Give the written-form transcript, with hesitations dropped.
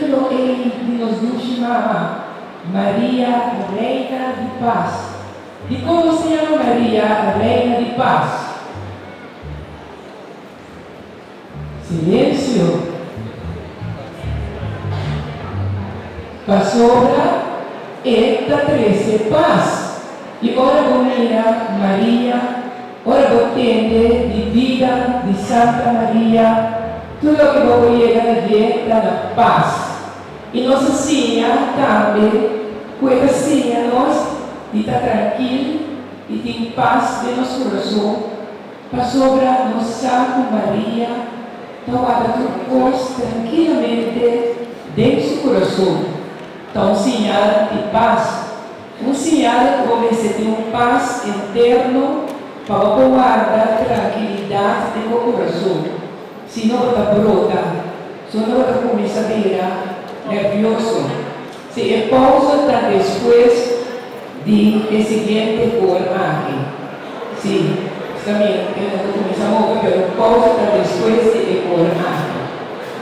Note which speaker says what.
Speaker 1: título de nos chama Maria, Reina de Paz. E como se chama Maria, Reina de Paz? Silêncio. Pastora da 13 paz. E ora bonita Maria, ora bottende di vida di Santa Maria, tudo que vou chegar na dieta da paz. E nossa senha também, quando senha nós, de estar tranquilo e ter paz de nosso coração, para sobra nossa Santa Maria, tomada tudo coisa tranquilamente dentro do coração. Então, um sinal de paz, um sinal como você tem paz interno para guardar tranquilidade do meu coração. Se não está brota, se não está começando a virar nervioso, se é pausa está depois de seguinte forma aqui. Sim, também começamos a ver pausa está depois de